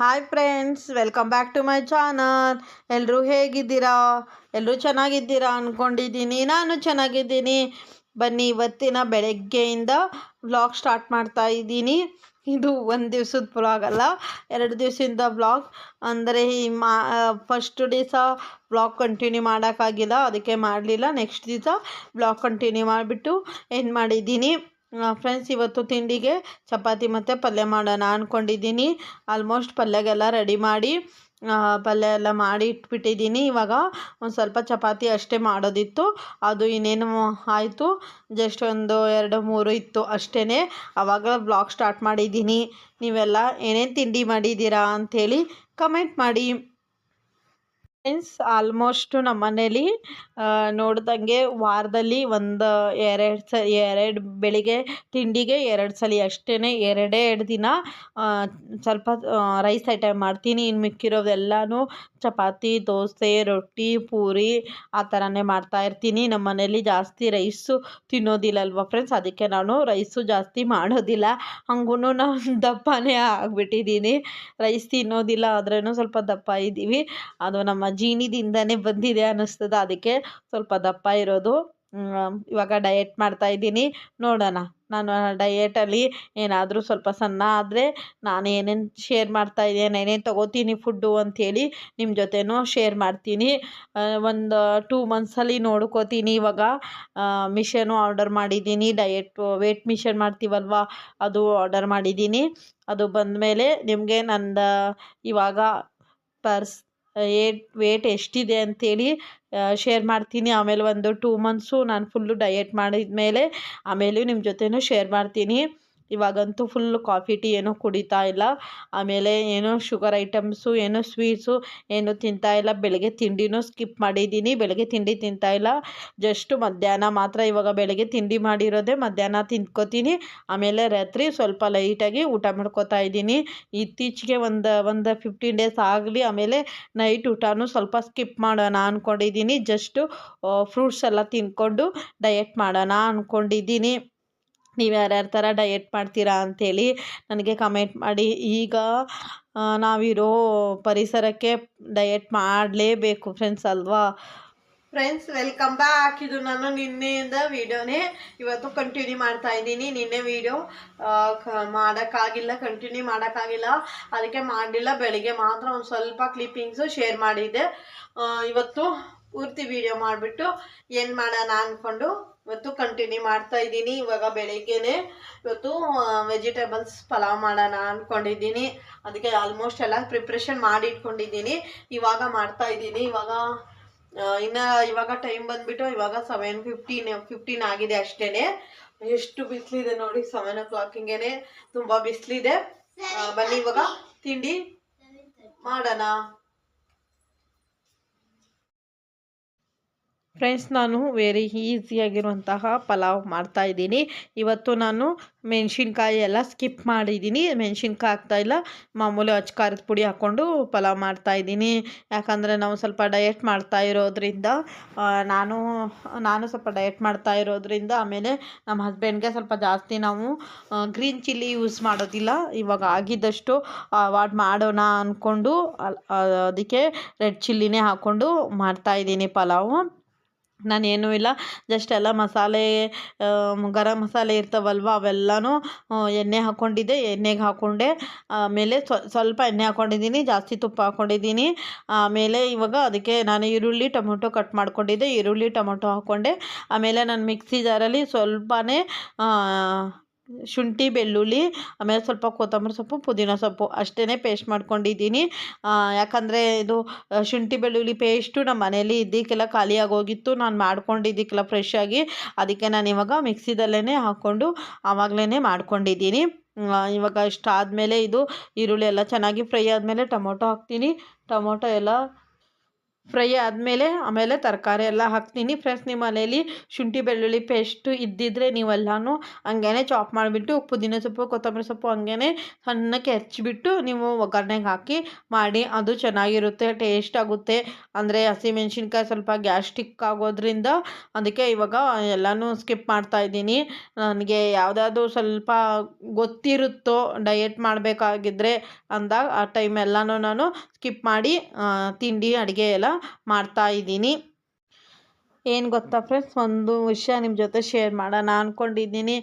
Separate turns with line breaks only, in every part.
Hi friends, welcome back to my channel. ಎಲ್ಲರೂ ಹೇಗಿದ್ದೀರಾ? ಎಲ್ಲರೂ ಚೆನ್ನಾಗಿದ್ದೀರಾ ಅಂದ್ಕೊಂಡಿದ್ದೀನಿ. ನಾನು ಚೆನ್ನಾಗಿದ್ದೀನಿ. ಬನ್ನಿ, ಇವತ್ತಿನ ಬೆಳಗ್ಗೆಯಿಂದ ವ್ಲಾಗ್ ಸ್ಟಾರ್ಟ್ ಮಾಡ್ತಾ ಇದ್ದೀನಿ. ಇದು ಒಂದು ದಿವಸದ ವ್ಲಾಗ್ ಅಲ್ಲ, 2 ದಿವಸದಿಂದ ವ್ಲಾಗ್. ಅಂದರೆ ಈ ಫಸ್ಟ್ ದಿವಸ ವ್ಲಾಗ್ ಕಂಟಿನ್ಯೂ ಮಾಡೋಕ್ಕಾಗಿಲ್ಲ, ಅದಕ್ಕೆ ಮಾಡಲಿಲ್ಲ. ನೆಕ್ಸ್ಟ್ ದಿವಸ ವ್ಲಾಗ್ ಕಂಟಿನ್ಯೂ ಮಾಡಿಬಿಟ್ಟು ಏನು ಮಾಡಿದ್ದೀನಿ ಫ್ರೆಂಡ್ಸ್, ಇವತ್ತು ತಿಂಡಿಗೆ ಚಪಾತಿ ಮತ್ತು ಪಲ್ಯ ಮಾಡೋಣ ಅಂದ್ಕೊಂಡಿದ್ದೀನಿ. ಆಲ್ಮೋಸ್ಟ್ ಪಲ್ಯಗೆಲ್ಲ ರೆಡಿ ಮಾಡಿ ಪಲ್ಯ ಎಲ್ಲ ಮಾಡಿ ಇಟ್ಬಿಟ್ಟಿದ್ದೀನಿ. ಇವಾಗ ಒಂದು ಸ್ವಲ್ಪ ಚಪಾತಿ ಅಷ್ಟೇ ಮಾಡೋದಿತ್ತು, ಅದು ಇನ್ನೇನು ಆಯಿತು. ಜಸ್ಟ್ ಒಂದು 2-3 ಇತ್ತು ಅಷ್ಟೇ. ಆವಾಗ ವ್ಲಾಗ್ ಸ್ಟಾರ್ಟ್ ಮಾಡಿದ್ದೀನಿ. ನೀವೆಲ್ಲ ಏನೇನು ತಿಂಡಿ ಮಾಡಿದ್ದೀರಾ ಅಂಥೇಳಿ ಕಮೆಂಟ್ ಮಾಡಿ ಫ್ರೆಂಡ್ಸ್. ಆಲ್ಮೋಸ್ಟ್ ನಮ್ಮ ಮನೇಲಿ ನೋಡ್ದಂಗೆ ವಾರದಲ್ಲಿ ಎರಡು ಬೆಳಿಗ್ಗೆ ತಿಂಡಿಗೆ 2 ಸಲ ಅಷ್ಟೇ, 2 ದಿನ ಸ್ವಲ್ಪ ರೈಸ್ ಐಟಮ್ ಮಾಡ್ತೀನಿ. ಇನ್ನು ಮಿಕ್ಕಿರೋದೆಲ್ಲನೂ ಚಪಾತಿ, ದೋಸೆ, ರೊಟ್ಟಿ, ಪೂರಿ ಆ ಥರನೇ ಮಾಡ್ತಾಯಿರ್ತೀನಿ. ನಮ್ಮ ಮನೇಲಿ ಜಾಸ್ತಿ ರೈಸು ತಿನ್ನೋದಿಲ್ಲಲ್ವ ಫ್ರೆಂಡ್ಸ್, ಅದಕ್ಕೆ ನಾನು ರೈಸು ಜಾಸ್ತಿ ಮಾಡೋದಿಲ್ಲ. ಹಂಗೂ ನಾನು ದಪ್ಪನೇ ಆಗಿಬಿಟ್ಟಿದ್ದೀನಿ. ರೈಸ್ ತಿನ್ನೋದಿಲ್ಲ ಆದ್ರೂ ಸ್ವಲ್ಪ ದಪ್ಪ ಇದ್ದೀವಿ. ಅದು ನಮ್ಮ ಜೀನಿದಿಂದನೇ ಬಂದಿದೆ ಅನ್ನಿಸ್ತದೆ, ಅದಕ್ಕೆ ಸ್ವಲ್ಪ ದಪ್ಪ ಇರೋದು. ಇವಾಗ ಡಯೆಟ್ ಮಾಡ್ತಾಯಿದ್ದೀನಿ. ನೋಡೋಣ, ನಾನು ಡಯೆಟಲ್ಲಿ ಏನಾದರೂ ಸ್ವಲ್ಪ ಸಣ್ಣ ಆದರೆ ನಾನು ಏನೇನು ಶೇರ್ ಮಾಡ್ತಾಯಿದ್ದೀನಿ, ಏನೇನು ತೊಗೋತೀನಿ ಫುಡ್ಡು ಅಂಥೇಳಿ ನಿಮ್ಮ ಜೊತೆನೂ ಶೇರ್ ಮಾಡ್ತೀನಿ. ಒಂದು 2 ಮಂತ್ಸಲ್ಲಿ ನೋಡ್ಕೋತೀನಿ. ಇವಾಗ ಮಿಷನು ಆರ್ಡರ್ ಮಾಡಿದ್ದೀನಿ, ವೇಟ್ ಮಿಷನ್ ಮಾಡ್ತೀವಲ್ವ, ಅದು ಆರ್ಡರ್ ಮಾಡಿದ್ದೀನಿ. ಅದು ಬಂದಮೇಲೆ ನಿಮಗೆ ನಂದು ಇವಾಗ ವೇಟ್ ಎಷ್ಟಿದೆ ಅಂಥೇಳಿ ಶೇರ್ ಮಾಡ್ತೀನಿ. ಆಮೇಲೆ ಒಂದು 2 ಮಂತ್ಸು ನಾನು ಫುಲ್ಲು ಡಯೆಟ್ ಮಾಡಿದ ಮೇಲೆ ಆಮೇಲೆ ನಿಮ್ಮ ಜೊತೆನೂ ಶೇರ್ ಮಾಡ್ತೀನಿ. ಇವಾಗಂತೂ ಫುಲ್ಲು ಕಾಫಿ ಟೀ ಏನೂ ಕುಡಿತಾ ಇಲ್ಲ. ಆಮೇಲೆ ಏನೋ ಶುಗರ್ ಐಟಮ್ಸು, ಏನೋ ಸ್ವೀಟ್ಸು ಏನೂ ತಿಂತಾಯಿಲ್ಲ. ಬೆಳಗ್ಗೆ ತಿಂಡಿನೂ ಸ್ಕಿಪ್ ಮಾಡಿದ್ದೀನಿ. ಬೆಳಗ್ಗೆ ತಿಂಡಿ ತಿಂತಾಯಿಲ್ಲ, ಜಸ್ಟ್ ಮಧ್ಯಾಹ್ನ ಮಾತ್ರ. ಇವಾಗ ಬೆಳಗ್ಗೆ ತಿಂಡಿ ಮಾಡಿರೋದೇ ಮಧ್ಯಾಹ್ನ ತಿಂದ್ಕೋತೀನಿ. ಆಮೇಲೆ ರಾತ್ರಿ ಸ್ವಲ್ಪ ಲೈಟಾಗಿ ಊಟ ಮಾಡ್ಕೋತಾ ಇದ್ದೀನಿ. ಇತ್ತೀಚೆಗೆ ಒಂದು 15 ಡೇಸ್ ಆಗಲಿ. ಆಮೇಲೆ ನೈಟ್ ಊಟನೂ ಸ್ವಲ್ಪ ಸ್ಕಿಪ್ ಮಾಡೋಣ ಅಂದ್ಕೊಂಡಿದ್ದೀನಿ. ಜಸ್ಟು ಫ್ರೂಟ್ಸ್ ಎಲ್ಲ ತಿಂದ್ಕೊಂಡು ಡಯೆಟ್ ಮಾಡೋಣ ಅಂದ್ಕೊಂಡಿದ್ದೀನಿ. ನೀವು ಯಾರ್ಯಾರ ಥರ ಡಯೆಟ್ ಮಾಡ್ತೀರಾ ಅಂಥೇಳಿ ನನಗೆ ಕಮೆಂಟ್ ಮಾಡಿ. ಈಗ ನಾವಿರೋ ಪರಿಸರಕ್ಕೆ ಡಯೆಟ್ ಮಾಡಲೇಬೇಕು ಫ್ರೆಂಡ್ಸ್, ಅಲ್ವಾ ಫ್ರೆಂಡ್ಸ್? Welcome back. ಇದು ನಾನು ನಿನ್ನೆಯಿಂದ ವೀಡಿಯೋನೇ ಇವತ್ತು ಕಂಟಿನ್ಯೂ ಮಾಡ್ತಾ ಇದ್ದೀನಿ. ನಿನ್ನೆ ವೀಡಿಯೋ ಕಂಟಿನ್ಯೂ ಮಾಡೋಕ್ಕಾಗಿಲ್ಲ, ಅದಕ್ಕೆ ಮಾಡಲಿಲ್ಲ. ಬೆಳಿಗ್ಗೆ ಮಾತ್ರ ಒಂದು ಸ್ವಲ್ಪ ಕ್ಲಿಪ್ಪಿಂಗ್ಸು ಶೇರ್ ಮಾಡಿದ್ದೆ. ಇವತ್ತು ಪೂರ್ತಿ ವೀಡಿಯೋ ಮಾಡಿಬಿಟ್ಟು ಏನು ಮಾಡೋಣ ಅಂದ್ಕೊಂಡು ಇವತ್ತು ಕಂಟಿನ್ಯೂ ಮಾಡ್ತಾ ಇದ್ದೀನಿ. ಇವಾಗ ಬೆಳಿಗ್ಗೆನೇ ಇವತ್ತು ವೆಜಿಟೇಬಲ್ಸ್ ಪಲಾವ್ ಮಾಡೋಣ ಅಂದ್ಕೊಂಡಿದ್ದೀನಿ. ಅದಕ್ಕೆ ಆಲ್ಮೋಸ್ಟ್ ಎಲ್ಲ ಪ್ರಿಪ್ರೇಷನ್ ಮಾಡಿ ಇಟ್ಕೊಂಡಿದ್ದೀನಿ. ಇವಾಗ ಮಾಡ್ತಾ ಇದ್ದೀನಿ. ಇವಾಗ ಟೈಮ್ ಬಂದುಬಿಟ್ಟು ಇವಾಗ 7:15 ಆಗಿದೆ ಅಷ್ಟೇ. ಎಷ್ಟು ಬಿಸಿಲಿದೆ ನೋಡಿ, 7 o'clock ಹಿಂಗೇನೆ ತುಂಬ ಬಿಸಿಲಿದೆ. ಬನ್ನಿ ಇವಾಗ ತಿಂಡಿ ಮಾಡೋಣ ಫ್ರೆಂಡ್ಸ್. ನಾನು ವೆರಿ ಈಸಿಯಾಗಿರುವಂತಹ ಪಲಾವ್ ಮಾಡ್ತಾಯಿದ್ದೀನಿ. ಇವತ್ತು ನಾನು ಮೆಣಸಿನ್ಕಾಯಿ ಎಲ್ಲ ಸ್ಕಿಪ್ ಮಾಡಿದ್ದೀನಿ. ಮೆಣಸಿನ್ಕಾಯಿ ಹಾಕ್ತಾಯಿಲ್ಲ, ಮಾಮೂಲಿ ಖಾರದ ಪುಡಿ ಹಾಕ್ಕೊಂಡು ಪಲಾವ್ ಮಾಡ್ತಾಯಿದ್ದೀನಿ. ಯಾಕಂದರೆ ನಾವು ಸ್ವಲ್ಪ ಡಯೆಟ್ ಮಾಡ್ತಾ ಇರೋದ್ರಿಂದ, ನಾನು ಸ್ವಲ್ಪ ಡಯೆಟ್ ಮಾಡ್ತಾ ಇರೋದ್ರಿಂದ, ಆಮೇಲೆ ನಮ್ಮ ಹಸ್ಬೆಂಡ್ಗೆ ಸ್ವಲ್ಪ ಜಾಸ್ತಿ ನಾವು ಗ್ರೀನ್ ಚಿಲ್ಲಿ ಯೂಸ್ ಮಾಡೋದಿಲ್ಲ. ಇವಾಗ ಆಗಿದ್ದಷ್ಟು ಅವಾಯ್ಡ್ ಮಾಡೋಣ ಅಂದ್ಕೊಂಡು ಅದಕ್ಕೆ ರೆಡ್ ಚಿಲ್ಲಿನೇ ಹಾಕ್ಕೊಂಡು ಮಾಡ್ತಾಯಿದ್ದೀನಿ ಪಲಾವು. ನಾನೇನೂ ಇಲ್ಲ, ಜಸ್ಟ್ ಎಲ್ಲ ಮಸಾಲೆ, ಗರಂ ಮಸಾಲೆ ಇರ್ತಾವಲ್ವ, ಅವೆಲ್ಲನೂ ಎಣ್ಣೆ ಹಾಕ್ಕೊಂಡಿದ್ದೆ. ಎಣ್ಣೆಗೆ ಹಾಕ್ಕೊಂಡೆ, ಆಮೇಲೆ ಸ್ವಲ್ಪ ಎಣ್ಣೆ ಹಾಕ್ಕೊಂಡಿದ್ದೀನಿ, ಜಾಸ್ತಿ ತುಪ್ಪ ಹಾಕ್ಕೊಂಡಿದ್ದೀನಿ. ಆಮೇಲೆ ಇವಾಗ ಅದಕ್ಕೆ ನಾನು ಈರುಳ್ಳಿ ಟೊಮೊಟೊ ಕಟ್ ಮಾಡ್ಕೊಂಡಿದ್ದೆ, ಈರುಳ್ಳಿ ಟೊಮೊಟೊ ಹಾಕ್ಕೊಂಡೆ. ಆಮೇಲೆ ನಾನು ಮಿಕ್ಸಿ ಜಾರಲ್ಲಿ ಸ್ವಲ್ಪನೇ ಶುಂಠಿ, ಬೆಳ್ಳುಳ್ಳಿ, ಆಮೇಲೆ ಸ್ವಲ್ಪ ಕೊತ್ತಂಬರಿ ಸೊಪ್ಪು, ಪುದೀನ ಸೊಪ್ಪು ಅಷ್ಟೇ ಪೇಸ್ಟ್ ಮಾಡ್ಕೊಂಡಿದ್ದೀನಿ. ಯಾಕಂದರೆ ಇದು ಶುಂಠಿ ಬೆಳ್ಳುಳ್ಳಿ ಪೇಸ್ಟು ನಮ್ಮ ಮನೇಲಿ ಇದ್ದಕ್ಕೆಲ್ಲ ಖಾಲಿಯಾಗೋಗಿತ್ತು. ನಾನು ಮಾಡ್ಕೊಂಡಿದ್ದಕ್ಕೆಲ್ಲ ಫ್ರೆಶ್ ಆಗಿ, ಅದಕ್ಕೆ ನಾನು ಇವಾಗ ಮಿಕ್ಸಿದಲ್ಲೇ ಹಾಕ್ಕೊಂಡು ಆವಾಗಲೇ ಮಾಡ್ಕೊಂಡಿದ್ದೀನಿ. ಇವಾಗ ಇಷ್ಟಾದಮೇಲೆ ಇದು ಈರುಳ್ಳಿ ಎಲ್ಲ ಚೆನ್ನಾಗಿ ಫ್ರೈ ಆದಮೇಲೆ ಟೊಮೊಟೊ ಹಾಕ್ತೀನಿ. ಟೊಮೊಟೊ ಎಲ್ಲ ಫ್ರೈ ಆದಮೇಲೆ ಆಮೇಲೆ ತರಕಾರಿ ಎಲ್ಲ ಹಾಕ್ತೀನಿ ಫ್ರೆಂಡ್ಸ್. ನಿಮ್ಮ ಮನೇಲಿ ಶುಂಠಿ ಬೆಳ್ಳುಳ್ಳಿ ಪೇಸ್ಟು ಇದ್ದಿದ್ದರೆ ನೀವೆಲ್ಲನೂ ಹಂಗೇ ಚಾಪ್ ಮಾಡಿಬಿಟ್ಟು ಪುದೀನ ಸೊಪ್ಪು ಕೊತ್ತಂಬರಿ ಸೊಪ್ಪು ಹಂಗೇ ಸಣ್ಣಕ್ಕೆ ಹೆಚ್ಚಿಬಿಟ್ಟು ನೀವು ಒಗ್ಗರಣೆಗೆ ಹಾಕಿ ಮಾಡಿ, ಅದು ಚೆನ್ನಾಗಿರುತ್ತೆ, ಟೇಸ್ಟ್ ಆಗುತ್ತೆ. ಅಂದರೆ ಹಸಿಮೆಣ್ಸಿನ್ಕಾಯಿ ಸ್ವಲ್ಪ ಗ್ಯಾಸ್ಟ್ರಿಕ್ ಆಗೋದ್ರಿಂದ ಅದಕ್ಕೆ ಇವಾಗ ಎಲ್ಲನೂ ಸ್ಕಿಪ್ ಮಾಡ್ತಾಯಿದ್ದೀನಿ. ನನಗೆ ಯಾವುದಾದ್ರು ಸ್ವಲ್ಪ ಗೊತ್ತಿರುತ್ತೋ ಡಯಟ್ ಮಾಡಬೇಕಾಗಿದ್ರೆ ಅಂದಾಗ ಆ ಟೈಮ್ ಎಲ್ಲನೂ ನಾನು ಸ್ಕಿಪ್ ಮಾಡಿ ತಿಂಡಿ ಅಡುಗೆ ಎಲ್ಲ ಮಾಡ್ತಾಯಿದ್ದೀನಿ. ಏನು ಗೊತ್ತಾ ಫ್ರೆಂಡ್ಸ್, ಒಂದು ವಿಷಯ ನಿಮ್ಮ ಜೊತೆ ಶೇರ್ ಮಾಡೋಣ ಅಂದ್ಕೊಂಡಿದ್ದೀನಿ.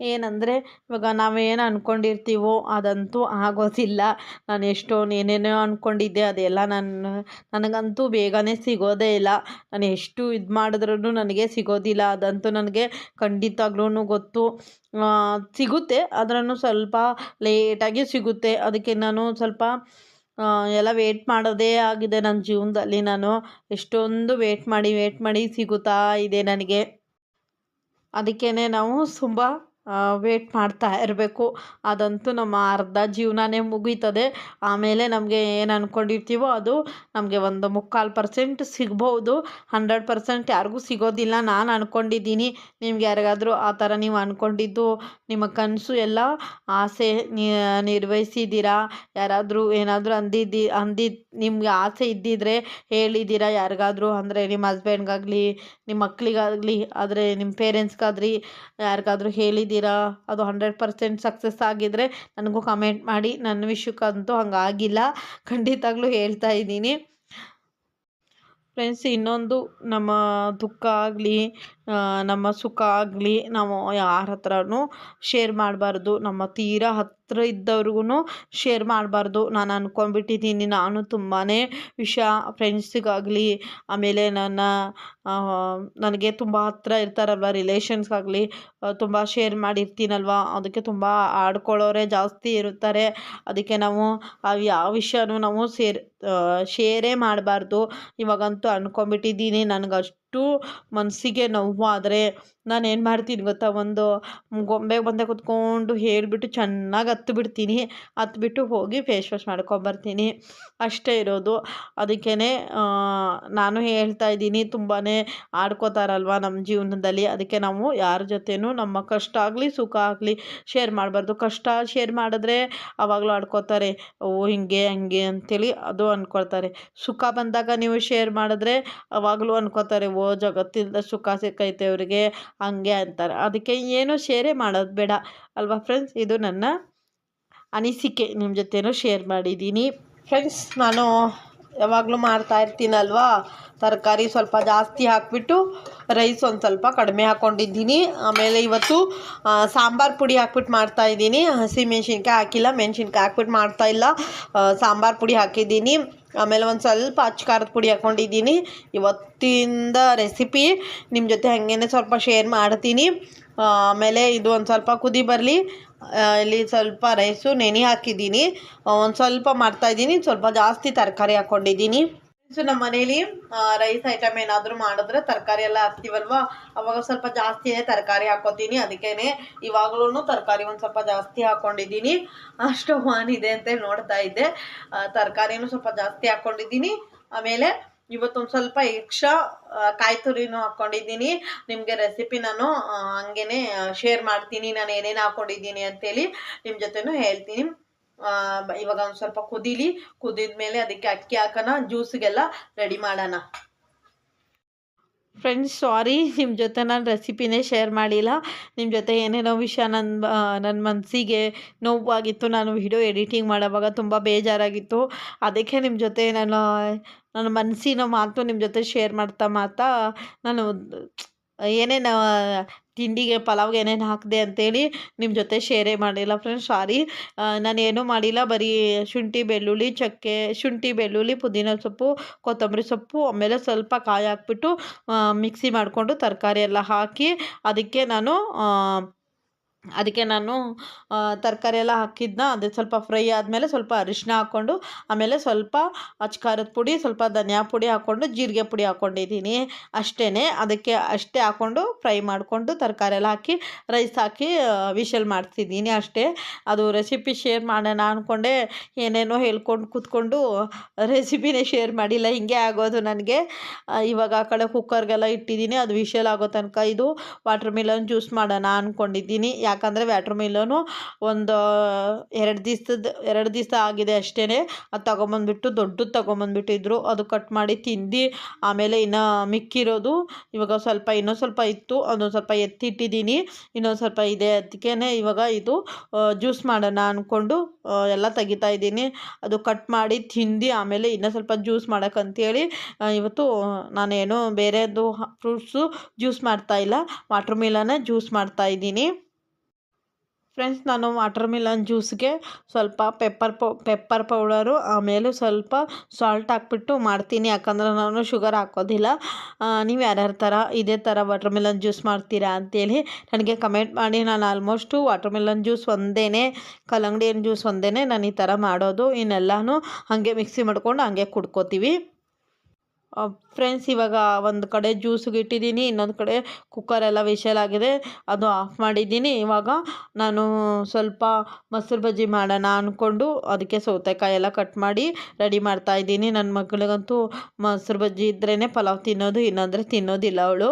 ಏನಂದರೆ ಇವಾಗ ನಾವೇನು ಅಂದ್ಕೊಂಡಿರ್ತೀವೋ ಅದಂತೂ ಆಗೋದಿಲ್ಲ. ನಾನು ಏನೇನೋ ಅಂದ್ಕೊಂಡಿದ್ದೆ ಅದೆಲ್ಲ ನನಗಂತೂ ಬೇಗನೆ ಸಿಗೋದೇ ಇಲ್ಲ. ನಾನು ಎಷ್ಟು ಇದು ಮಾಡಿದ್ರೂ ನನಗೆ ಸಿಗೋದಿಲ್ಲ, ಅದಂತೂ ನನಗೆ ಖಂಡಿತವಾಗ್ಲೂ ಗೊತ್ತು. ಸಿಗುತ್ತೆ ಆದ್ರೂ ಸ್ವಲ್ಪ ಲೇಟಾಗಿ ಸಿಗುತ್ತೆ. ಅದಕ್ಕೆ ನಾನು ಸ್ವಲ್ಪ ಎಲ್ಲ ವೇಟ್ ಮಾಡೋದೇ ಆಗಿದೆ ನನ್ನ ಜೀವನದಲ್ಲಿ. ನಾನು ಎಷ್ಟೊಂದು ವೇಟ್ ಮಾಡಿ ಸಿಗುತ್ತಾ ಇದೆ ನನಗೆ. ಅದಕ್ಕೇ ನಾವು ತುಂಬ ವೇಟ್ ಮಾಡ್ತಾ ಇರಬೇಕು. ಅದಂತೂ ನಮ್ಮ ಅರ್ಧ ಜೀವನನೇ ಮುಗೀತದೆ. ಆಮೇಲೆ ನಮಗೆ ಏನು ಅಂದ್ಕೊಂಡಿರ್ತೀವೋ ಅದು ನಮಗೆ ಒಂದು 3/4% ಸಿಗ್ಬೋದು, 100% ಯಾರಿಗೂ ಸಿಗೋದಿಲ್ಲ. ನಾನು ಅಂದ್ಕೊಂಡಿದ್ದೀನಿ. ನಿಮ್ಗೆ ಯಾರಿಗಾದರೂ ಆ ಥರ ನೀವು ಅಂದ್ಕೊಂಡಿದ್ದು ನಿಮ್ಮ ಕನಸು ಎಲ್ಲ ಆಸೆ ನಿರ್ವಹಿಸಿದ್ದೀರಾ? ಯಾರಾದರೂ ಏನಾದರೂ ನಿಮಗೆ ಆಸೆ ಇದ್ದಿದ್ದರೆ ಹೇಳಿದ್ದೀರಾ ಯಾರಿಗಾದರೂ? ಅಂದರೆ ನಿಮ್ಮ ಹಸ್ಬೆಂಡ್ಗಾಗಲಿ, ನಿಮ್ಮ ಮಕ್ಕಳಿಗಾಗಲಿ, ಆದರೆ ನಿಮ್ಮ ಪೇರೆಂಟ್ಸ್ಗಾದ್ರಿ ಯಾರಿಗಾದರೂ ಹೇಳಿದ್ದೀರಾ? ಅದು 100% ಸಕ್ಸಸ್ ಆಗಿದ್ದರೆ ನನಗೂ ಕಮೆಂಟ್ ಮಾಡಿ. ನನ್ನ ವಿಷಯಕ್ಕಂತೂ ಹಂಗಾಗಿಲ್ಲ, ಖಂಡಿತವಾಗ್ಲೂ ಹೇಳ್ತಾ ಇದ್ದೀನಿ ಫ್ರೆಂಡ್ಸ್. ಇನ್ನೊಂದು, ನಮ್ಮ ದುಃಖ ಆಗಲಿ ನಮ್ಮ ಸುಖ ಆಗಲಿ ನಾವು ಯಾರ ಹತ್ರನೂ ಶೇರ್ ಮಾಡಬಾರ್ದು. ನಮ್ಮ ತೀರಾ ಹತ್ತಿರ ಇದ್ದವ್ರಿಗೂ ಶೇರ್ ಮಾಡಬಾರ್ದು. ನಾನು ಅಂದ್ಕೊಂಡ್ಬಿಟ್ಟಿದ್ದೀನಿ. ನಾನು ತುಂಬಾ ವಿಷಯ ಫ್ರೆಂಡ್ಸಿಗಾಗಲಿ, ಆಮೇಲೆ ನನಗೆ ತುಂಬ ಹತ್ತಿರ ಇರ್ತಾರಲ್ವ ರಿಲೇಷನ್ಸ್ಗಾಗಲಿ ತುಂಬ ಶೇರ್ ಮಾಡಿರ್ತೀನಲ್ವ, ಅದಕ್ಕೆ ತುಂಬ ಆಡ್ಕೊಳ್ಳೋರೇ ಜಾಸ್ತಿ ಇರ್ತಾರೆ. ಅದಕ್ಕೆ ನಾವು ಯಾವ ವಿಷಯನೂ ನಾವು ಶೇರೇ ಮಾಡಬಾರ್ದು. ಇವಾಗಂತೂ ಅಂದ್ಕೊಂಡ್ಬಿಟ್ಟಿದ್ದೀನಿ. ನನಗಷ್ಟು ಮನಸ್ಸಿಗೆ ನೋವಾದರೆ ನಾನೇನು ಮಾಡ್ತೀನಿ ಗೊತ್ತಾ, ಒಂದು ಗೊಂಬೆಗೆ ಬಂದೆ ಕೂತ್ಕೊಂಡು ಹೇಳಿಬಿಟ್ಟು ಚೆನ್ನಾಗಿ ಹತ್ಬಿಟ್ಟು ಹೋಗಿ ಫೇಸ್ ವಾಶ್ ಮಾಡ್ಕೊಂಬರ್ತೀನಿ. ಅಷ್ಟೇ ಇರೋದು. ಅದಕ್ಕೇ ನಾನು ಹೇಳ್ತಾ ಇದ್ದೀನಿ, ತುಂಬಾ ಆಡ್ಕೋತಾರಲ್ವ ನಮ್ಮ ಜೀವನದಲ್ಲಿ. ಅದಕ್ಕೆ ನಾವು ಯಾರ ಜೊತೆನೂ ನಮ್ಮ ಕಷ್ಟ ಆಗಲಿ ಸುಖ ಆಗಲಿ ಶೇರ್ ಮಾಡಬಾರ್ದು. ಕಷ್ಟ ಶೇರ್ ಮಾಡಿದ್ರೆ ಆವಾಗಲೂ ಆಡ್ಕೋತಾರೆ, ಓ ಹಿಂಗೆ ಹಂಗೆ ಅಂತೇಳಿ ಅದು ಅಂದ್ಕೊಳ್ತಾರೆ. ಸುಖ ಬಂದಾಗ ನೀವು ಶೇರ್ ಮಾಡಿದ್ರೆ ಆವಾಗಲೂ ಅಂದ್ಕೋತಾರೆ, ಓ ಜಗತ್ತಿಂದ ಸುಖ ಸಿಕ್ಕೈತೆ ಅವರಿಗೆ ಹಂಗೆ ಅಂತಾರೆ. ಅದಕ್ಕೆ ಏನು ಶೇರೇ ಮಾಡೋದು ಬೇಡ ಅಲ್ವಾ ಫ್ರೆಂಡ್ಸ್. ಇದು ನನ್ನ ಅನಿಸಿಕೆ, ನಿಮ್ಮ ಜೊತೆನೂ ಶೇರ್ ಮಾಡಿದ್ದೀನಿ ಫ್ರೆಂಡ್ಸ್. ನಾನು ಯಾವಾಗಲೂ ಮಾಡ್ತಾ ಇರ್ತೀನಲ್ವಾ, ತರಕಾರಿ ಸ್ವಲ್ಪ ಜಾಸ್ತಿ ಹಾಕಿಬಿಟ್ಟು ರೈಸ್ ಒಂದು ಸ್ವಲ್ಪ ಕಡಿಮೆ ಹಾಕ್ಕೊಂಡಿದ್ದೀನಿ. ಆಮೇಲೆ ಇವತ್ತು ಸಾಂಬಾರು ಪುಡಿ ಹಾಕ್ಬಿಟ್ಟು ಮಾಡ್ತಾಯಿದ್ದೀನಿ. ಹಸಿ ಮೆಣಸಿನ್ಕಾಯಿ ಹಾಕಿಲ್ಲ, ಮೆಣಸಿನ್ಕಾಯಿ ಹಾಕ್ಬಿಟ್ಟು ಮಾಡ್ತಾಯಿಲ್ಲ, ಸಾಂಬಾರು ಪುಡಿ ಹಾಕಿದ್ದೀನಿ. ಆಮೇಲೆ ಒಂದು ಸ್ವಲ್ಪ ಅಚ್ಚ ಖಾರದ ಪುಡಿ ಹಾಕ್ಕೊಂಡಿದ್ದೀನಿ. ಇವತ್ತಿಂದ ರೆಸಿಪಿ ನಿಮ್ಮ ಜೊತೆ ಹಾಗೇ ಸ್ವಲ್ಪ ಶೇರ್ ಮಾಡ್ತೀನಿ. ಆಮೇಲೆ ಇದು ಒಂದು ಸ್ವಲ್ಪ ಕುದಿ ಬರಲಿ. ಇಲ್ಲಿ ಸ್ವಲ್ಪ ರೈಸು ನೆನೆ ಹಾಕಿದ್ದೀನಿ, ಒಂದು ಸ್ವಲ್ಪ ಮಾಡ್ತಾಯಿದ್ದೀನಿ. ಸ್ವಲ್ಪ ಜಾಸ್ತಿ ತರಕಾರಿ ಹಾಕ್ಕೊಂಡಿದ್ದೀನಿ. ಸೊ ನಮ್ಮ ಮನೇಲಿ ರೈಸ್ ಐಟಮ್ ಏನಾದರೂ ಮಾಡಿದ್ರೆ ತರಕಾರಿ ಎಲ್ಲ ಹಾಕ್ತೀವಲ್ವ, ಅವಾಗ ಸ್ವಲ್ಪ ಜಾಸ್ತಿನೇ ತರಕಾರಿ ಹಾಕ್ಕೋತೀನಿ. ಅದಕ್ಕೇ ಇವಾಗಲೂ ತರಕಾರಿ ಒಂದು ಸ್ವಲ್ಪ ಜಾಸ್ತಿ ಹಾಕ್ಕೊಂಡಿದ್ದೀನಿ. ಸ್ಟವ್ ಆನ್ ಇದೆ ಅಂತ ನೋಡ್ತಾ ಇದ್ದೆ. ತರಕಾರಿನೂ ಸ್ವಲ್ಪ ಜಾಸ್ತಿ ಹಾಕ್ಕೊಂಡಿದ್ದೀನಿ. ಆಮೇಲೆ ಇವತ್ತೊಂದು ಸ್ವಲ್ಪ ಎಕ್ಸ್ಟ್ರಾ ಕಾಯಿ ತುರಿನೂ ಹಾಕ್ಕೊಂಡಿದ್ದೀನಿ. ನಿಮಗೆ ರೆಸಿಪಿ ನಾನು ಹಂಗೇ ಶೇರ್ ಮಾಡ್ತೀನಿ, ನಾನು ಏನೇನು ಹಾಕ್ಕೊಂಡಿದ್ದೀನಿ ಅಂತೇಳಿ ನಿಮ್ಮ ಜೊತೆನೂ ಹೇಳ್ತೀನಿ. ಇವಾಗ ಒಂದು ಸ್ವಲ್ಪ ಕುದಿದ ಮೇಲೆ ಅದಕ್ಕೆ ಅಕ್ಕಿ ಹಾಕೋಣ, ಜ್ಯೂಸಿಗೆಲ್ಲ ರೆಡಿ ಮಾಡೋಣ. ಫ್ರೆಂಡ್ಸ್ ಸಾರಿ, ನಿಮ್ಮ ಜೊತೆ ನಾನು ರೆಸಿಪಿನೇ ಶೇರ್ ಮಾಡಿಲ್ಲ. ನಿಮ್ಮ ಜೊತೆ ಏನೇನೋ ವಿಷಯ ನನ್ನ ಮನಸ್ಸಿಗೆ ನೋವಾಗಿತ್ತು. ನಾನು ವಿಡಿಯೋ ಎಡಿಟಿಂಗ್ ಮಾಡೋವಾಗ ತುಂಬ ಬೇಜಾರಾಗಿತ್ತು. ಅದಕ್ಕೆ ನಿಮ್ಮ ಜೊತೆ ನನ್ನ ಮನಸ್ಸಿನ ಮಾತು ನಿಮ್ಮ ಜೊತೆ ಶೇರ್ ಮಾಡ್ತಾ ನಾನು ಏನೇನು ತಿಂಡಿಗೆ ಪಲಾವ್ಗೆ ಏನೇನು ಹಾಕಿದೆ ಅಂತೇಳಿ ನಿಮ್ಮ ಜೊತೆ ಶೇರೇ ಮಾಡಿಲ್ಲ ಫ್ರೆಂಡ್ಸ್. ಸಾರಿ, ನಾನೇನೂ ಮಾಡಿಲ್ಲ. ಬರೀ ಶುಂಠಿ ಬೆಳ್ಳುಳ್ಳಿ ಪುದೀನ ಸೊಪ್ಪು ಕೊತ್ತಂಬರಿ ಸೊಪ್ಪು ಆಮೇಲೆ ಸ್ವಲ್ಪ ಕಾಯಿ ಹಾಕ್ಬಿಟ್ಟು ಮಿಕ್ಸಿ ಮಾಡಿಕೊಂಡು ತರಕಾರಿ ಎಲ್ಲ ಹಾಕಿ ಅದಕ್ಕೆ ನಾನು ಅದಕ್ಕೆ ನಾನು ತರಕಾರಿ ಎಲ್ಲ ಹಾಕಿದ್ದನ್ನ ಅದು ಸ್ವಲ್ಪ ಫ್ರೈ ಆದಮೇಲೆ ಸ್ವಲ್ಪ ಅರಿಶಿನ ಹಾಕ್ಕೊಂಡು ಆಮೇಲೆ ಸ್ವಲ್ಪ ಅಚ್ಕಾರದ ಪುಡಿ ಸ್ವಲ್ಪ ಧನಿಯಾ ಪುಡಿ ಹಾಕ್ಕೊಂಡು ಜೀರಿಗೆ ಪುಡಿ ಹಾಕ್ಕೊಂಡಿದ್ದೀನಿ ಅಷ್ಟೇ. ಅದಕ್ಕೆ ಅಷ್ಟೇ ಹಾಕ್ಕೊಂಡು ಫ್ರೈ ಮಾಡಿಕೊಂಡು ತರಕಾರಿ ಎಲ್ಲ ಹಾಕಿ ರೈಸ್ ಹಾಕಿ ವಿಷಲ್ ಮಾಡ್ತಿದ್ದೀನಿ ಅಷ್ಟೇ. ಅದು ರೆಸಿಪಿ ಶೇರ್ ಮಾಡೋಣ ಅಂದ್ಕೊಂಡೆ ಏನೇನೋ ಹೇಳ್ಕೊಂಡು ಕೂತ್ಕೊಂಡು ರೆಸಿಪಿನೇ ಶೇರ್ ಮಾಡಿಲ್ಲ. ಹಿಂಗೆ ಆಗೋದು ನನಗೆ. ಇವಾಗ ಆ ಕಡೆ ಕುಕ್ಕರ್ಗೆಲ್ಲ ಇಟ್ಟಿದ್ದೀನಿ, ಅದು ವಿಷಲ್ ಆಗೋ ತನಕ ಇದು ವಾಟರ್ ಮಿಲನ್ ಜ್ಯೂಸ್ ಮಾಡೋಣ ಅಂದ್ಕೊಂಡಿದ್ದೀನಿ. ಯಾಕಂದರೆ ವಾಟರ್ ಮಿಲನು ಒಂದು 2 ದಿವಸ ಆಗಿದೆ ಅಷ್ಟೇ. ಅದು ತೊಗೊಂಬಂದ್ಬಿಟ್ಟು ದೊಡ್ಡದು ತೊಗೊಂಬಂದ್ಬಿಟ್ಟಿದ್ರು, ಅದು ಕಟ್ ಮಾಡಿ ತಿಂದು ಆಮೇಲೆ ಇನ್ನು ಮಿಕ್ಕಿರೋದು ಇವಾಗ ಇನ್ನೊಂದು ಸ್ವಲ್ಪ ಇತ್ತು, ಅದೊಂದು ಸ್ವಲ್ಪ ಎತ್ತಿಟ್ಟಿದ್ದೀನಿ, ಇನ್ನೊಂದು ಸ್ವಲ್ಪ ಇದೆ. ಅದಕ್ಕೇ ಇವಾಗ ಇದು ಜ್ಯೂಸ್ ಮಾಡೋಣ ಅಂದ್ಕೊಂಡು ಎಲ್ಲ ತೆಗಿತಾ ಇದ್ದೀನಿ. ಅದು ಕಟ್ ಮಾಡಿ ತಿಂದು ಆಮೇಲೆ ಇನ್ನೂ ಸ್ವಲ್ಪ ಜ್ಯೂಸ್ ಮಾಡೋಕ್ಕಂತೇಳಿ ಇವತ್ತು ನಾನೇನು ಬೇರೆದು ಫ್ರೂಟ್ಸು ಜ್ಯೂಸ್ ಮಾಡ್ತಾಯಿಲ್ಲ, ವಾಟರ್ ಮಿಲನ್ನೇ ಜ್ಯೂಸ್ ಮಾಡ್ತಾಯಿದ್ದೀನಿ. ಫ್ರೆಂಡ್ಸ್, ನಾನು ವಾಟರ್ ಮಿಲನ್ ಜ್ಯೂಸ್ಗೆ ಸ್ವಲ್ಪ ಪೆಪ್ಪರ್ ಪೌಡರು ಆಮೇಲೆ ಸ್ವಲ್ಪ ಸಾಲ್ಟ್ ಹಾಕ್ಬಿಟ್ಟು ಮಾಡ್ತೀನಿ. ಯಾಕಂದರೆ ನಾನು ಶುಗರ್ ಹಾಕೋದಿಲ್ಲ. ನೀವು ಯಾರ್ಯಾರ ಥರ ಇದೇ ಥರ ವಾಟರ್ ಮಿಲನ್ ಜ್ಯೂಸ್ ಮಾಡ್ತೀರಾ ಅಂತೇಳಿ ನನಗೆ ಕಮೆಂಟ್ ಮಾಡಿ. ನಾನು ಆಲ್ಮೋಸ್ಟು ವಾಟರ್ ಮಿಲನ್ ಜ್ಯೂಸ್ ಒಂದೇ, ಕಲ್ಲಂಗಡಿ ಹಣ್ಣು ಜ್ಯೂಸ್ ಒಂದೇ ನಾನು ಈ ಥರ ಮಾಡೋದು. ಇನ್ನೆಲ್ಲನೂ ಹಾಗೆ ಮಿಕ್ಸಿ ಮಾಡ್ಕೊಂಡು ಹಾಗೆ ಕುಡ್ಕೋತೀವಿ. ಫ್ರೆಂಡ್ಸ್, ಇವಾಗ ಒಂದು ಕಡೆ ಜ್ಯೂಸಿಗೆ ಇಟ್ಟಿದ್ದೀನಿ, ಇನ್ನೊಂದು ಕಡೆ ಕುಕ್ಕರೆಲ್ಲ ವಿಷಲ್ ಆಗಿದೆ, ಅದು ಆಫ್ ಮಾಡಿದ್ದೀನಿ. ಇವಾಗ ನಾನು ಸ್ವಲ್ಪ ಮೊಸರು ಬಜ್ಜಿ ಮಾಡೋಣ ಅಂದ್ಕೊಂಡು ಅದಕ್ಕೆ ಸೌತೆಕಾಯಿ ಎಲ್ಲ ಕಟ್ ಮಾಡಿ ರೆಡಿ ಮಾಡ್ತಾಯಿದ್ದೀನಿ. ನನ್ನ ಮಗಳಿಗಂತೂ ಮೊಸರು ಬಜ್ಜಿ ಇದ್ರೇ ಪಲಾವ್ ತಿನ್ನೋದು, ಇಲ್ಲಾಂದರೆ ತಿನ್ನೋದಿಲ್ಲ ಅವಳು.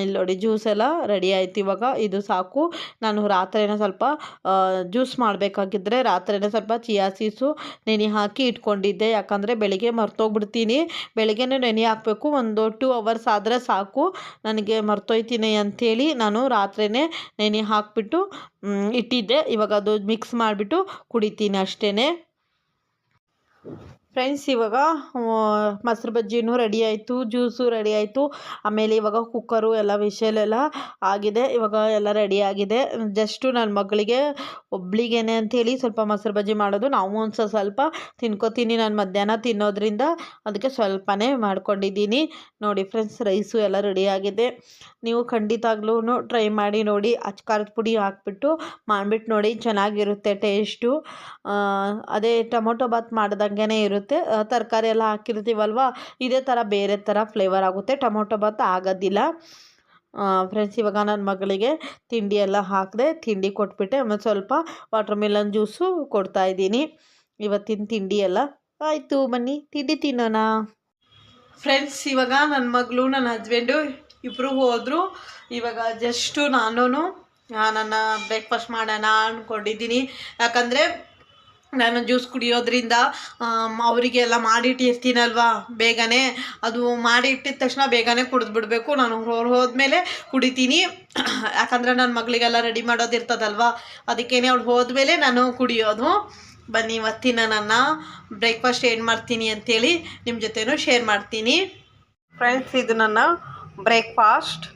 ಇಲ್ಲಿ ನೋಡಿ ಜ್ಯೂಸ್ ಎಲ್ಲ ರೆಡಿ ಆಯ್ತು. ಇವಾಗ ಇದು ಸಾಕು. ನಾನು ರಾತ್ರಿನೇ ಸ್ವಲ್ಪ ಜ್ಯೂಸ್ ಮಾಡಬೇಕಾಗಿದ್ದರೆ ರಾತ್ರಿನೇ ಸ್ವಲ್ಪ ಚಿಯಾ ಸೀಡ್ಸು ನೆನೆ ಹಾಕಿ ಇಟ್ಕೊಂಡಿದ್ದೆ. ಯಾಕಂದರೆ ಬೆಳಿಗ್ಗೆ ಮರ್ತೋಗ್ಬಿಡ್ತೀನಿ. ಬೆಳಿಗ್ಗೆನೇ ನೆನೆ ಹಾಕಬೇಕು, ಒಂದು 2 ಅವರ್ಸ್ ಆದರೆ ಸಾಕು. ನನಗೆ ಮರ್ತೋಯ್ತೀನಿ ಅಂಥೇಳಿ ನಾನು ರಾತ್ರಿನೇ ನೆನೆ ಹಾಕಿಬಿಟ್ಟು ಇಟ್ಟಿದ್ದೆ. ಇವಾಗ ಅದು ಮಿಕ್ಸ್ ಮಾಡಿಬಿಟ್ಟು ಕುಡಿತೀನಿ ಅಷ್ಟೇ. ಫ್ರೆಂಡ್ಸ್, ಇವಾಗ ಮೊಸರು ಬಜ್ಜಿನೂ ರೆಡಿ ಆಯಿತು, ಜ್ಯೂಸು ರೆಡಿ ಆಯಿತು. ಆಮೇಲೆ ಇವಾಗ ಕುಕ್ಕರು ಎಲ್ಲ ವಿಷಲೆಲ್ಲ ಆಗಿದೆ. ಇವಾಗ ಎಲ್ಲ ರೆಡಿ ಆಗಿದೆ. ಜಸ್ಟು ನನ್ನ ಮಗಳಿಗೆ ಒಬ್ಳಿಗೇನೆ ಅಂಥೇಳಿ ಸ್ವಲ್ಪ ಮೊಸರು ಬಜ್ಜಿ ಮಾಡೋದು. ನಾವು ಒಂದು ಸ್ವಲ್ಪ ತಿನ್ಕೋತೀನಿ, ನಾನು ಮಧ್ಯಾಹ್ನ ತಿನ್ನೋದ್ರಿಂದ ಅದಕ್ಕೆ ಸ್ವಲ್ಪನೇ ಮಾಡ್ಕೊಂಡಿದ್ದೀನಿ. ನೋಡಿ ಫ್ರೆಂಡ್ಸ್, ರೈಸು ಎಲ್ಲ ರೆಡಿ ಆಗಿದೆ. ನೀವು ಖಂಡಿತವಾಗ್ಲೂ ಟ್ರೈ ಮಾಡಿ ನೋಡಿ. ಅಚ್ಕಾರದ ಪುಡಿ ಹಾಕ್ಬಿಟ್ಟು ಮಾಡಿಬಿಟ್ಟು ನೋಡಿ, ಚೆನ್ನಾಗಿರುತ್ತೆ ಟೇಸ್ಟು. ಅದೇ ಟೊಮೊಟೊ ಬಾತ್ ಮಾಡ್ದಂಗೆ ಇರುತ್ತೆ. ತರಕಾರಿ ಎಲ್ಲ ಹಾಕಿರ್ತೀವಲ್ವ, ಇದೇ ಥರ ಬೇರೆ ಥರ ಫ್ಲೇವರ್ ಆಗುತ್ತೆ, ಟೊಮೊಟೊ ಬಾತ್ ಆಗೋದಿಲ್ಲ. ಫ್ರೆಂಡ್ಸ್, ಇವಾಗ ನನ್ನ ಮಗಳಿಗೆ ತಿಂಡಿ ಎಲ್ಲ ಹಾಕಿದೆ, ತಿಂಡಿ ಕೊಟ್ಬಿಟ್ಟೆ. ಆಮೇಲೆ ಸ್ವಲ್ಪ ವಾಟರ್ ಮಿಲನ್ ಜ್ಯೂಸು ಕೊಡ್ತಾಯಿದ್ದೀನಿ. ಇವತ್ತಿನ ತಿಂಡಿ ಎಲ್ಲ ಆಯಿತು. ಬನ್ನಿ ತಿಂಡಿ ತಿನ್ನೋಣ. ಫ್ರೆಂಡ್ಸ್, ಇವಾಗ ನನ್ನ ಮಗಳು ನನ್ನ ಹಸ್ಬೆಂಡು ಇಬ್ಬರು ಹೋದರು. ಇವಾಗ ಜಸ್ಟು ನಾನು ನನ್ನ ಬ್ರೇಕ್ಫಾಸ್ಟ್ ಮಾಡೋಣ ಅಂದ್ಕೊಂಡಿದ್ದೀನಿ. ಯಾಕಂದರೆ ನಾನು ಜ್ಯೂಸ್ ಕುಡಿಯೋದ್ರಿಂದ ಅವರಿಗೆಲ್ಲ ಮಾಡಿಟ್ಟಿರ್ತೀನಲ್ವ, ಬೇಗನೆ ಅದು ಮಾಡಿ ಇಟ್ಟಿದ ತಕ್ಷಣ ಬೇಗನೆ ಕುಡಿದ್ಬಿಡ್ಬೇಕು. ನಾನು ಹೋದ್ಮೇಲೆ ಕುಡಿತೀನಿ. ಯಾಕಂದರೆ ನನ್ನ ಮಗಳಿಗೆಲ್ಲ ರೆಡಿ ಮಾಡೋದಿರ್ತದಲ್ವ, ಅದಕ್ಕೇ ಅವಳು ಹೋದ್ಮೇಲೆ ನಾನು ಕುಡಿಯೋದು. ಬನ್ನಿ ಇವತ್ತಿನ ನನ್ನ ಬ್ರೇಕ್ಫಾಸ್ಟ್ ಏನು ಮಾಡ್ತೀನಿ ಅಂಥೇಳಿ ನಿಮ್ಮ ಜೊತೆನೂ ಶೇರ್ ಮಾಡ್ತೀನಿ. ಫ್ರೆಂಡ್ಸ್, ಇದು ನನ್ನ ಬ್ರೇಕ್ಫಾಸ್ಟ್.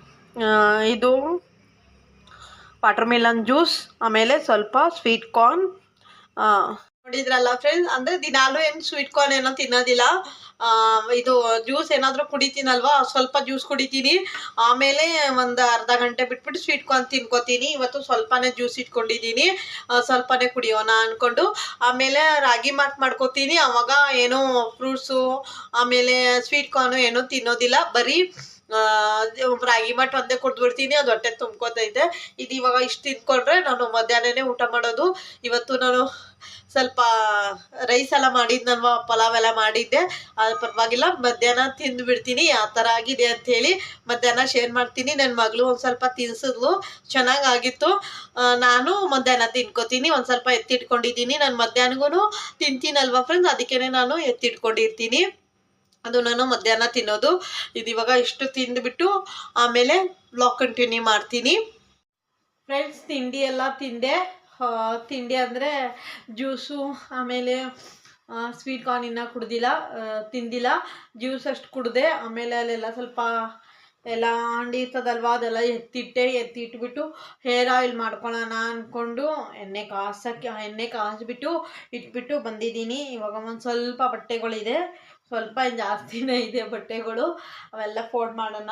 ಇದು ವಾಟರ್ ಮಿಲನ್ ಜ್ಯೂಸ್, ಆಮೇಲೆ ಸ್ವಲ್ಪ ಸ್ವೀಟ್ ಕಾರ್ನ್. ನೋಡಿದ್ರಲ್ಲ ಫ್ರೆಂಡ್ಸ್, ಅಂದರೆ ದಿನಾಲೂ ಏನು ಸ್ವೀಟ್ ಕಾರ್ನ್ ಏನೋ ತಿನ್ನೋದಿಲ್ಲ. ಇದು ಜ್ಯೂಸ್ ಏನಾದರೂ ಕುಡಿತೀನಲ್ವ, ಸ್ವಲ್ಪ ಜ್ಯೂಸ್ ಕುಡಿತೀನಿ, ಆಮೇಲೆ ಒಂದು ಅರ್ಧ ಗಂಟೆ ಬಿಟ್ಬಿಟ್ಟು ಸ್ವೀಟ್ ಕಾರ್ನ್ ತಿನ್ಕೋತೀನಿ. ಇವತ್ತು ಸ್ವಲ್ಪನೇ ಜ್ಯೂಸ್ ಇಟ್ಕೊಂಡಿದ್ದೀನಿ, ಸ್ವಲ್ಪನೇ ಕುಡಿಯೋಣ ಅಂದ್ಕೊಂಡು. ಆಮೇಲೆ ರಾಗಿ ಮಾಲ್ಟ್ ಮಾಡ್ಕೋತೀನಿ. ಆವಾಗ ಏನೋ ಫ್ರೂಟ್ಸು ಆಮೇಲೆ ಸ್ವೀಟ್ ಕಾರ್ನು ಏನೂ ತಿನ್ನೋದಿಲ್ಲ, ಬರೀ ರಾಗಿ ಮಾಲ್ಟ್ ಒಂದೇ ಕುಡಿದ್ಬಿಡ್ತೀನಿ. ಅದು ಹೊಟ್ಟೆ ತುಂಬ್ಕೋತೈತೆ. ಇದು ಇವಾಗ ಇಷ್ಟು ತಿಂದ್ಕೊಂಡ್ರೆ ನಾನು ಮಧ್ಯಾಹ್ನನೇ ಊಟ ಮಾಡೋದು. ಇವತ್ತು ನಾನು ಸ್ವಲ್ಪ ರೈಸ್ ಎಲ್ಲ ಮಾಡಿದ್ನಲ್ವ, ಪಲಾವ್ ಎಲ್ಲ ಮಾಡಿದ್ದೆ, ಅದು ಪರವಾಗಿಲ್ಲ, ಮಧ್ಯಾಹ್ನ ತಿಂದುಬಿಡ್ತೀನಿ. ಯಾವ ಥರ ಆಗಿದೆ ಅಂಥೇಳಿ ಮಧ್ಯಾಹ್ನ ಶೇರ್ ಮಾಡ್ತೀನಿ. ನನ್ನ ಮಗಳು ಒಂದು ಸ್ವಲ್ಪ ತಿನ್ಸಿದ್ಲು, ಚೆನ್ನಾಗಾಗಿತ್ತು. ನಾನು ಮಧ್ಯಾಹ್ನ ತಿನ್ಕೋತೀನಿ. ಒಂದು ಸ್ವಲ್ಪ ಎತ್ತಿಟ್ಕೊಂಡಿದ್ದೀನಿ. ನಾನು ಮಧ್ಯಾಹ್ನಗೂ ತಿಂತೀನಲ್ವ ಫ್ರೆಂಡ್ಸ್, ಅದಕ್ಕೇ ನಾನು ಎತ್ತಿಟ್ಕೊಂಡಿರ್ತೀನಿ. ಅದು ನಾನು ಮಧ್ಯಾಹ್ನ ತಿನ್ನೋದು. ಇದು ಇವಾಗ ಇಷ್ಟು ತಿಂದುಬಿಟ್ಟು ಆಮೇಲೆ ಬ್ಲಾಗ್ ಕಂಟಿನ್ಯೂ ಮಾಡ್ತೀನಿ. ಫ್ರೆಂಡ್ಸ್, ತಿಂಡಿ ಎಲ್ಲ ತಿಂದೆ. ತಿಂಡಿ ಅಂದರೆ ಜ್ಯೂಸು ಆಮೇಲೆ ಸ್ವೀಟ್ ಕಾರ್ನ್ ಇನ್ನೂ ತಿಂದಿಲ್ಲ. ಜ್ಯೂಸ್ ಅಷ್ಟು ಕುಡಿದೆ. ಆಮೇಲೆ ಅಲ್ಲೆಲ್ಲ ಸ್ವಲ್ಪ ಎಲ್ಲ ಅಂಡಿ ಇರ್ತದಲ್ವ, ಅದೆಲ್ಲ ಎತ್ತಿಟ್ಬಿಟ್ಟು ಹೇರ್ ಆಯಿಲ್ ಮಾಡ್ಕೊಳ್ಳೋಣ ಅಂದ್ಕೊಂಡು ಎಣ್ಣೆ ಕಾಯಿಸ್ಬಿಟ್ಟು ಇಟ್ಬಿಟ್ಟು ಬಂದಿದ್ದೀನಿ. ಇವಾಗ ಒಂದು ಸ್ವಲ್ಪ ಬಟ್ಟೆಗಳಿದೆ, ಸ್ವಲ್ಪ ಜಾಸ್ತಿನೇ ಇದೆ ಬಟ್ಟೆಗಳು, ಅವೆಲ್ಲ ಫೋಲ್ಡ್ ಮಾಡೋಣ.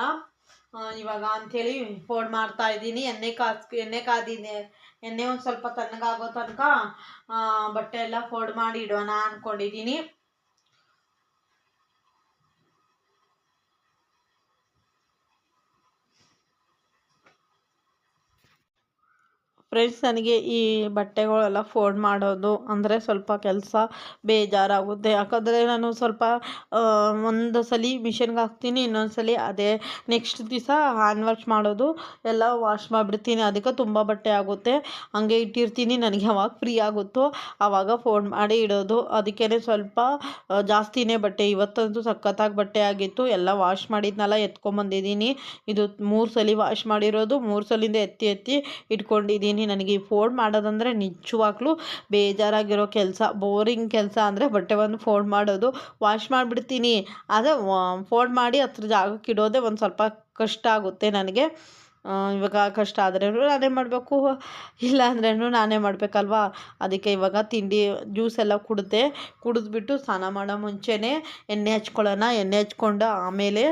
ಇವಾಗ ಅಂಥೇಳಿ ಫೋಲ್ಡ್ ಮಾಡ್ತಾ ಇದ್ದೀನಿ. ಎಣ್ಣೆ ಕಾದಿದೆ, ಎಣ್ಣೆ ಒಂದು ಸ್ವಲ್ಪ ತಣ್ಣಗಾಗೋ ತನಕ ಬಟ್ಟೆ ಎಲ್ಲ ಫೋಲ್ಡ್ ಮಾಡಿ ಇಡೋಣ ಅಂದ್ಕೊಂಡಿದ್ದೀನಿ. ಫ್ರೆಂಡ್ಸ್, ನನಗೆ ಈ ಬಟ್ಟೆಗಳೆಲ್ಲ ಫೋಲ್ಡ್ ಮಾಡೋದು ಅಂದರೆ ಸ್ವಲ್ಪ ಕೆಲಸ ಬೇಜಾರಾಗುತ್ತೆ. ಯಾಕಂದರೆ ನಾನು ಸ್ವಲ್ಪ ಒಂದು ಸಲ ಮಿಷನ್ಗೆ ಹಾಕ್ತೀನಿ, ಇನ್ನೊಂದು ಸಲ ಅದೇ ನೆಕ್ಸ್ಟ್ ದಿವಸ ಹ್ಯಾಂಡ್ ವಾಶ್ ಮಾಡೋದು ಎಲ್ಲ ವಾಶ್ ಮಾಡಿಬಿಡ್ತೀನಿ. ಅದಕ್ಕೆ ತುಂಬ ಬಟ್ಟೆ ಆಗುತ್ತೆ. ಹಂಗೆ ಇಟ್ಟಿರ್ತೀನಿ. ನನಗೆ ಯಾವಾಗ ಫ್ರೀ ಆಗುತ್ತೋ ಆವಾಗ ಫೋಲ್ಡ್ ಮಾಡಿ ಇಡೋದು. ಅದಕ್ಕೇ ಸ್ವಲ್ಪ ಜಾಸ್ತಿನೇ ಬಟ್ಟೆ. ಇವತ್ತಂತೂ ಸಖತ್ತಾಗಿ ಬಟ್ಟೆ ಆಗಿತ್ತು. ಎಲ್ಲ ವಾಶ್ ಮಾಡಿದ್ನೆಲ್ಲ ಎತ್ಕೊಂಬಂದಿದ್ದೀನಿ. ಇದು 3 ಸಲ ವಾಶ್ ಮಾಡಿರೋದು, 3 ಸಲಿಂದ ಎತ್ತಿ ಇಟ್ಕೊಂಡಿದ್ದೀನಿ. ನನಗೆ ಈ ಫೋಲ್ಡ್ ಮಾಡೋದಂದರೆ ನಿಜವಾಗ್ಲೂ ಬೇಜಾರಾಗಿರೋ ಕೆಲಸ, ಬೋರಿಂಗ್ ಕೆಲಸ ಅಂದರೆ ಬಟ್ಟೆವನ್ನು ಫೋಲ್ಡ್ ಮಾಡೋದು. ವಾಶ್ ಮಾಡಿಬಿಡ್ತೀನಿ, ಆದರೆ ಫೋಲ್ಡ್ ಮಾಡಿ ಹತ್ರ ಜಾಗಕ್ಕೆ ಇಡೋದೇ ಒಂದು ಸ್ವಲ್ಪ ಕಷ್ಟ ಆಗುತ್ತೆ ನನಗೆ. ಇವಾಗ ಕಷ್ಟ ಆದ್ರೂ ನಾನೇ ಮಾಡಬೇಕು, ಇಲ್ಲ ಅಂದ್ರೂ ನಾನೇ ಮಾಡಬೇಕಲ್ವಾ. ಅದಕ್ಕೆ ಇವಾಗ ತಿಂಡಿ ಜ್ಯೂಸ್ ಎಲ್ಲ ಕುಡಿದ್ಬಿಟ್ಟು ಸ್ನಾನ ಮಾಡೋ ಮುಂಚೆನೇ ಎಣ್ಣೆ ಹಚ್ಕೊಳ್ಳೋಣ. ಎಣ್ಣೆ ಹಚ್ಕೊಂಡು ಆಮೇಲೆ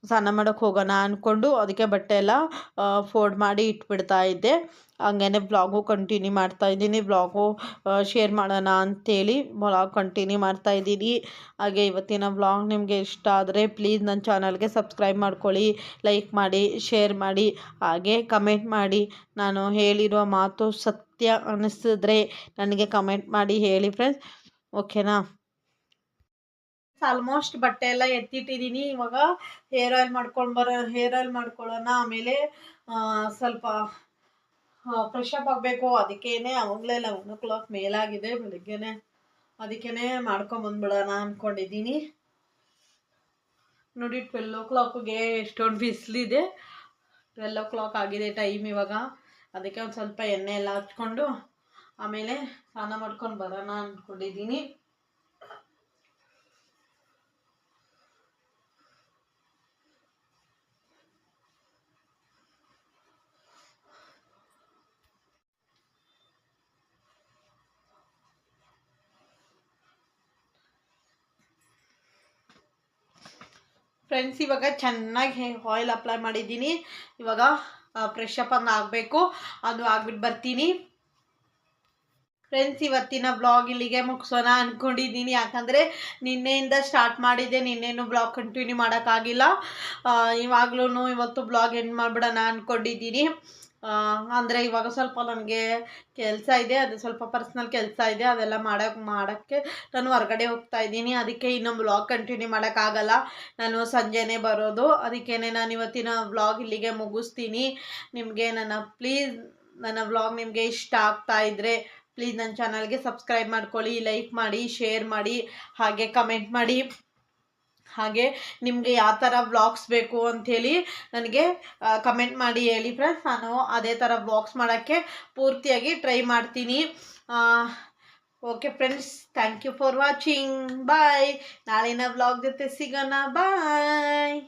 ಸ್ನಾನ ಮಾಡೋಕ್ಕೆ ಹೋಗೋಣ ಅಂದ್ಕೊಂಡು ಅದಕ್ಕೆ ಬಟ್ಟೆ ಎಲ್ಲ ಫೋಲ್ಡ್ ಮಾಡಿ ಇಟ್ಬಿಡ್ತಾ ಇದ್ದೆ. ಹಂಗೇ ವ್ಲಾಗು ಕಂಟಿನ್ಯೂ ಮಾಡ್ತಾಯಿದ್ದೀನಿ. ವ್ಲಾಗು ಶೇರ್ ಮಾಡೋಣ ಅಂಥೇಳಿ ವ್ಲಾಗ್ ಕಂಟಿನ್ಯೂ ಮಾಡ್ತಾಯಿದ್ದೀನಿ. ಹಾಗೆ ಇವತ್ತಿನ ವ್ಲಾಗ್ ನಿಮಗೆ ಇಷ್ಟ ಆದರೆ ಪ್ಲೀಸ್ ನನ್ನ ಚಾನಲ್ಗೆ ಸಬ್ಸ್ಕ್ರೈಬ್ ಮಾಡ್ಕೊಳ್ಳಿ, ಲೈಕ್ ಮಾಡಿ, ಶೇರ್ ಮಾಡಿ, ಹಾಗೆ ಕಮೆಂಟ್ ಮಾಡಿ. ನಾನು ಹೇಳಿರೋ ಮಾತು ಸತ್ಯ ಅನ್ನಿಸಿದ್ರೆ ನನಗೆ ಕಮೆಂಟ್ ಮಾಡಿ ಹೇಳಿ ಫ್ರೆಂಡ್ಸ್, ಓಕೆನಾ. ಆಲ್ಮೋಸ್ಟ್ ಬಟ್ಟೆ ಎಲ್ಲ ಎತ್ತಿಟ್ಟಿದ್ದೀನಿ. ಇವಾಗ ಹೇರ್ ಆಯಿಲ್ ಮಾಡ್ಕೊಳ್ಳೋಣ. ಆಮೇಲೆ ಸ್ವಲ್ಪ ಫ್ರೆಶ್ ಅಪ್ ಆಗಬೇಕು. ಅದಕ್ಕೇನೆ ಅವಾಗಲೇ 11 o'clock ಮೇಲಾಗಿದೆ ಬೆಳಿಗ್ಗೆನೆ. ಅದಕ್ಕೇನೆ ಮಾಡ್ಕೊಂಬಂದ್ಬಿಡೋಣ ಅಂದ್ಕೊಂಡಿದ್ದೀನಿ. ನೋಡಿ 12 o'clockಗೆ ಎಷ್ಟೊಂದು ಬಿಸಿಲಿದೆ. 12 o'clock ಆಗಿದೆ ಟೈಮ್ ಇವಾಗ. ಅದಕ್ಕೆ ಒಂದು ಸ್ವಲ್ಪ ಎಣ್ಣೆ ಎಲ್ಲ ಹಚ್ಕೊಂಡು ಆಮೇಲೆ ಸ್ನಾನ ಮಾಡ್ಕೊಂಡು ಬರೋಣ ಅಂದ್ಕೊಂಡಿದ್ದೀನಿ. ಫ್ರೆಂಡ್ಸ್, ಇವಾಗ ಚೆನ್ನಾಗಿ ಆಯಿಲ್ ಅಪ್ಲೈ ಮಾಡಿದ್ದೀನಿ. ಇವಾಗ ಫ್ರೆಶ್ ಅಪ್ ಆಗಬೇಕು. ಅದು ಆಗ್ಬಿಟ್ಟು ಬರ್ತೀನಿ. ಫ್ರೆಂಡ್ಸ್, ಇವತ್ತಿನ ಬ್ಲಾಗ್ ಇಲ್ಲಿಗೆ ಮುಗಿಸೋಣ ಅಂದ್ಕೊಂಡಿದ್ದೀನಿ. ಯಾಕಂದರೆ ನಿನ್ನೆಯಿಂದ ಸ್ಟಾರ್ಟ್ ಮಾಡಿದ್ದೆ, ನಿನ್ನೇನು ಬ್ಲಾಗ್ ಕಂಟಿನ್ಯೂ ಮಾಡೋಕ್ಕಾಗಿಲ್ಲ. ಇವಾಗ್ಲೂ ಇವತ್ತು ಬ್ಲಾಗ್ ಎಂಡ್ ಮಾಡಿಬಿಡೋಣ ಅಂದ್ಕೊಂಡಿದ್ದೀನಿ. ಅಂದರೆ ಇವಾಗ ಸ್ವಲ್ಪ ನನಗೆ ಕೆಲಸ ಇದೆ, ಅದು ಸ್ವಲ್ಪ ಪರ್ಸ್ನಲ್ ಕೆಲಸ ಇದೆ. ಅದೆಲ್ಲ ಮಾಡೋಕ್ಕೆ ನಾನು ಹೊರಗಡೆ ಹೋಗ್ತಾ ಇದ್ದೀನಿ. ಅದಕ್ಕೆ ಇನ್ನೊಂದು ಬ್ಲಾಗ್ ಕಂಟಿನ್ಯೂ ಮಾಡೋಕ್ಕಾಗಲ್ಲ, ನಾನು ಸಂಜೆನೇ ಬರೋದು. ಅದಕ್ಕೇ ನಾನು ಇವತ್ತಿನ ಬ್ಲಾಗ್ ಇಲ್ಲಿಗೆ ಮುಗಿಸ್ತೀನಿ. ಪ್ಲೀಸ್ ನನ್ನ ಬ್ಲಾಗ್ ನಿಮಗೆ ಇಷ್ಟ ಆಗ್ತಾ ಇದ್ದರೆ ಪ್ಲೀಸ್ ನನ್ನ ಚಾನಲ್ಗೆ ಸಬ್ಸ್ಕ್ರೈಬ್ ಮಾಡ್ಕೊಳ್ಳಿ, ಲೈಕ್ ಮಾಡಿ, ಶೇರ್ ಮಾಡಿ, ಹಾಗೆ ಕಮೆಂಟ್ ಮಾಡಿ. ಹಾಗೆ ನಿಮಗೆ ಯಾವ ಥರ ವ್ಲಾಗ್ಸ್ ಬೇಕು ಅಂಥೇಳಿ ನನಗೆ ಕಮೆಂಟ್ ಮಾಡಿ ಹೇಳಿ ಫ್ರೆಂಡ್ಸ್. ನಾನು ಅದೇ ಥರ ವ್ಲಾಗ್ಸ್ ಮಾಡೋಕ್ಕೆ ಪೂರ್ತಿಯಾಗಿ ಟ್ರೈ ಮಾಡ್ತೀನಿ. Okay friends, thank you for watching. Bye. ನಾಳಿನ ವ್ಲಾಗ್ ಜೊತೆ ಸಿಗೋಣ. ಬಾಯ್.